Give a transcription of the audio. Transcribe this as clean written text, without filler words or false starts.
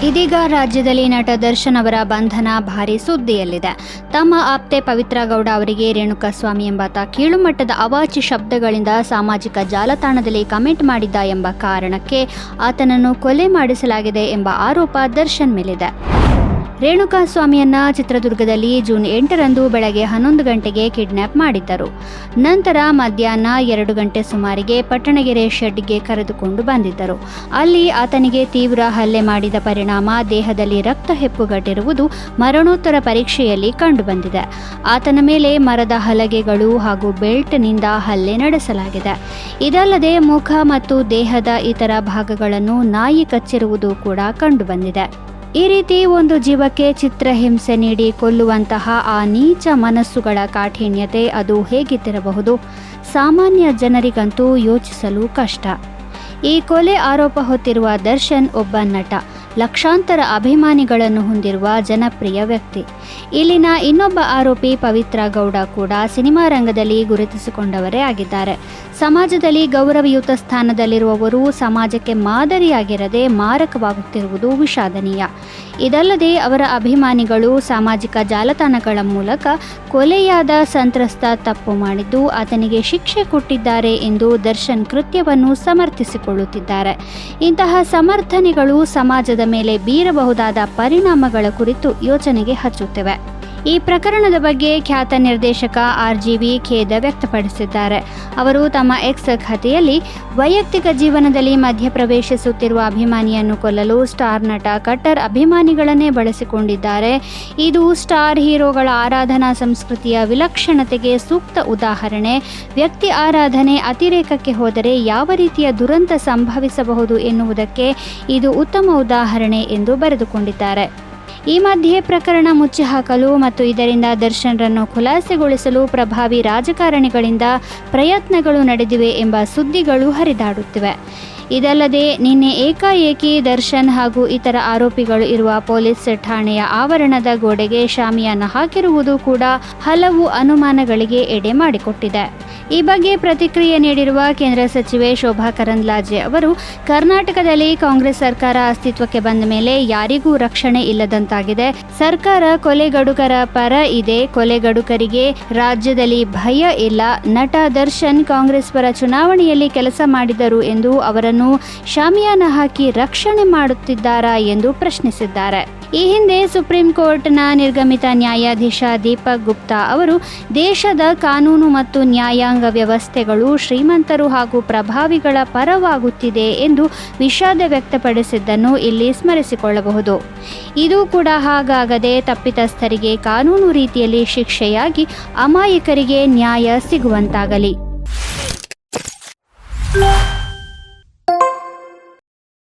ಇದೀಗ ರಾಜ್ಯದಲ್ಲಿ ನಟ ದರ್ಶನ್ ಅವರ ಬಂಧನ ಭಾರಿ ಸುದ್ದಿಯಲ್ಲಿದೆ. ತಮ್ಮ ಆಪ್ತೆ ಪವಿತ್ರ ಗೌಡ ಅವರಿಗೆ ರೇಣುಕಾಸ್ವಾಮಿ ಎಂಬಾತ ಕೀಳುಮಟ್ಟದ ಅವಾಚ್ಯ ಶಬ್ದಗಳಿಂದ ಸಾಮಾಜಿಕ ಜಾಲತಾಣದಲ್ಲಿ ಕಮೆಂಟ್ ಮಾಡಿದ್ದ ಎಂಬ ಕಾರಣಕ್ಕೆ ಆತನನ್ನು ಕೊಲೆ ಮಾಡಿಸಲಾಗಿದೆ ಎಂಬ ಆರೋಪ ದರ್ಶನ್ ಮೇಲಿದೆ. ರೇಣುಕಾಸ್ವಾಮಿಯನ್ನ ಚಿತ್ರದುರ್ಗದಲ್ಲಿ ಜೂನ್ 8ರಂದು ಬೆಳಗ್ಗೆ 11 ಗಂಟೆಗೆ ಕಿಡ್ನ್ಯಾಪ್ ಮಾಡಿದ್ದರು. ನಂತರ ಮಧ್ಯಾಹ್ನ 2 ಗಂಟೆ ಸುಮಾರಿಗೆ ಪಟ್ಟಣಗೆರೆ ಶೆಡ್ಗೆ ಕರೆದುಕೊಂಡು ಬಂದಿದ್ದರು. ಅಲ್ಲಿ ಆತನಿಗೆ ತೀವ್ರ ಹಲ್ಲೆ ಮಾಡಿದ ಪರಿಣಾಮ ದೇಹದಲ್ಲಿ ರಕ್ತ ಹೆಪ್ಪುಗಟ್ಟಿರುವುದು ಮರಣೋತ್ತರ ಪರೀಕ್ಷೆಯಲ್ಲಿ ಕಂಡುಬಂದಿದೆ. ಆತನ ಮೇಲೆ ಮರದ ಹಲಗೆಗಳು ಹಾಗೂ ಬೆಲ್ಟ್ನಿಂದ ಹಲ್ಲೆ ನಡೆಸಲಾಗಿದೆ. ಇದಲ್ಲದೆ ಮುಖ ಮತ್ತು ದೇಹದ ಇತರ ಭಾಗಗಳನ್ನು ನಾಯಿ ಕಚ್ಚಿರುವುದು ಕೂಡ ಕಂಡುಬಂದಿದೆ. ಈ ರೀತಿ ಒಂದು ಜೀವಕ್ಕೆ ಚಿತ್ರಹಿಂಸೆ ನೀಡಿ ಕೊಲ್ಲುವಂತಹ ಆ ನೀಚ ಮನಸ್ಸುಗಳ ಕಾಠಿಣ್ಯತೆ ಅದು ಹೇಗಿದ್ದಿರಬಹುದು? ಸಾಮಾನ್ಯ ಜನರಿಗಂತೂ ಯೋಚಿಸಲು ಕಷ್ಟ. ಈ ಕೊಲೆ ಆರೋಪ ಹೊತ್ತಿರುವ ದರ್ಶನ್ ಒಬ್ಬ ನಟ, ಲಕ್ಷಾಂತರ ಅಭಿಮಾನಿಗಳನ್ನು ಹೊಂದಿರುವ ಜನಪ್ರಿಯ ವ್ಯಕ್ತಿ. ಇಲ್ಲಿನ ಇನ್ನೊಬ್ಬ ಆರೋಪಿ ಪವಿತ್ರ ಗೌಡ ಕೂಡ ಸಿನಿಮಾ ರಂಗದಲ್ಲಿ ಗುರುತಿಸಿಕೊಂಡವರೇ ಆಗಿದ್ದಾರೆ. ಸಮಾಜದಲ್ಲಿ ಗೌರವಯುತ ಸ್ಥಾನದಲ್ಲಿರುವವರು ಸಮಾಜಕ್ಕೆ ಮಾದರಿಯಾಗಿರದೆ ಮಾರಕವಾಗುತ್ತಿರುವುದು ವಿಷಾದನೀಯ. ಇದಲ್ಲದೆ ಅವರ ಅಭಿಮಾನಿಗಳು ಸಾಮಾಜಿಕ ಜಾಲತಾಣಗಳ ಮೂಲಕ ಕೊಲೆಯಾದ ಸಂತ್ರಸ್ತ ತಪ್ಪು ಮಾಡಿದ್ದು ಆತನಿಗೆ ಶಿಕ್ಷೆ ಕೊಟ್ಟಿದ್ದಾರೆ ಎಂದು ದರ್ಶನ್ ಕೃತ್ಯವನ್ನು ಸಮರ್ಥಿಸಿಕೊಳ್ಳುತ್ತಿದ್ದಾರೆ. ಇಂತಹ ಸಮರ್ಥನೆಗಳು ಸಮಾಜದ ಮೇಲೆ ಬೀರಬಹುದಾದ ಪರಿಣಾಮಗಳ ಕುರಿತು ಯೋಚನೆಗೆ ಹಚ್ಚುತ್ತಿವೆ. ಈ ಪ್ರಕರಣದ ಬಗ್ಗೆ ಖ್ಯಾತ ನಿರ್ದೇಶಕ RGV ಖೇದ ವ್ಯಕ್ತಪಡಿಸಿದ್ದಾರೆ. ಅವರು ತಮ್ಮ ಎಕ್ಸ್ ಖಾತೆಯಲ್ಲಿ ವೈಯಕ್ತಿಕ ಜೀವನದಲ್ಲಿ ಮಧ್ಯಪ್ರವೇಶಿಸುತ್ತಿರುವ ಅಭಿಮಾನಿಯನ್ನು ಕೊಲ್ಲಲು ಸ್ಟಾರ್ ನಟ ಕಟ್ಟರ್ ಅಭಿಮಾನಿಗಳನ್ನೇ ಬಳಸಿಕೊಂಡಿದ್ದಾರೆ. ಇದು ಸ್ಟಾರ್ ಹೀರೋಗಳ ಆರಾಧನಾ ಸಂಸ್ಕೃತಿಯ ವಿಲಕ್ಷಣತೆಗೆ ಸೂಕ್ತ ಉದಾಹರಣೆ. ವ್ಯಕ್ತಿ ಆರಾಧನೆ ಅತಿರೇಕಕ್ಕೆ ಹೋದರೆ ಯಾವ ರೀತಿಯ ದುರಂತ ಸಂಭವಿಸಬಹುದು ಎನ್ನುವುದಕ್ಕೆ ಇದು ಉತ್ತಮ ಉದಾಹರಣೆ ಎಂದು ಬರೆದುಕೊಂಡಿದ್ದಾರೆ. ಈ ಮಧ್ಯೆ ಪ್ರಕರಣ ಮುಚ್ಚಿಹಾಕಲು ಮತ್ತು ಇದರಿಂದ ದರ್ಶನ್ರನ್ನು ಖುಲಾಸೆಗೊಳಿಸಲು ಪ್ರಭಾವಿ ರಾಜಕಾರಣಿಗಳಿಂದ ಪ್ರಯತ್ನಗಳು ನಡೆದಿವೆ ಎಂಬ ಸುದ್ದಿಗಳು ಹರಿದಾಡುತ್ತಿವೆ. ಇದಲ್ಲದೆ ನಿನ್ನೆ ಏಕಾಏಕಿ ದರ್ಶನ್ ಹಾಗೂ ಇತರ ಆರೋಪಿಗಳು ಇರುವ ಪೊಲೀಸ್ ಠಾಣೆಯ ಆವರಣದ ಗೋಡೆಗೆ ಶಾಮಿಯಾನ ಹಾಕಿರುವುದು ಕೂಡ ಹಲವು ಅನುಮಾನಗಳಿಗೆ ಎಡೆ ಮಾಡಿಕೊಟ್ಟಿದೆ. ಈ ಬಗ್ಗೆ ಪ್ರತಿಕ್ರಿಯೆ ನೀಡಿರುವ ಕೇಂದ್ರ ಸಚಿವೆ ಶೋಭಾ ಕರಂದ್ಲಾಜೆ ಅವರು, ಕರ್ನಾಟಕದಲ್ಲಿ ಕಾಂಗ್ರೆಸ್ ಸರ್ಕಾರ ಅಸ್ತಿತ್ವಕ್ಕೆ ಬಂದ ಮೇಲೆ ಯಾರಿಗೂ ರಕ್ಷಣೆ ಇಲ್ಲದಂತಾಗಿದೆ. ಸರ್ಕಾರ ಕೊಲೆಗಡುಕರ ಪರ ಇದೆ. ಕೊಲೆಗಡುಕರಿಗೆ ರಾಜ್ಯದಲ್ಲಿ ಭಯ ಇಲ್ಲ. ನಟ ದರ್ಶನ್ ಕಾಂಗ್ರೆಸ್ ಪರ ಚುನಾವಣೆಯಲ್ಲಿ ಕೆಲಸ ಮಾಡಿದರು ಎಂದು ಅವರನ್ನು ಶಾಮಿಯಾನ ಹಾಕಿ ರಕ್ಷಣೆ ಮಾಡುತ್ತಿದ್ದಾರಾ ಎಂದು ಪ್ರಶ್ನಿಸಿದ್ದಾರೆ. ಈ ಹಿಂದೆ ಸುಪ್ರೀಂ ಕೋರ್ಟ್ನ ನಿರ್ಗಮಿತ ನ್ಯಾಯಾಧೀಶ ದೀಪಕ್ ಗುಪ್ತಾ ಅವರು ದೇಶದ ಕಾನೂನು ಮತ್ತು ನ್ಯಾಯಾಂಗ ವ್ಯವಸ್ಥೆಗಳು ಶ್ರೀಮಂತರು ಹಾಗೂ ಪ್ರಭಾವಿಗಳ ಪರವಾಗುತ್ತಿದೆ ಎಂದು ವಿಷಾದ ವ್ಯಕ್ತಪಡಿಸಿದ್ದನ್ನು ಇಲ್ಲಿ ಸ್ಮರಿಸಿಕೊಳ್ಳಬಹುದು. ಇದು ಕೂಡ ಹಾಗಾಗದೆ ತಪ್ಪಿತಸ್ಥರಿಗೆ ಕಾನೂನು ರೀತಿಯಲ್ಲಿ ಶಿಕ್ಷೆಯಾಗಿ ಅಮಾಯಕರಿಗೆ ನ್ಯಾಯ ಸಿಗುವಂತಾಗಲಿ.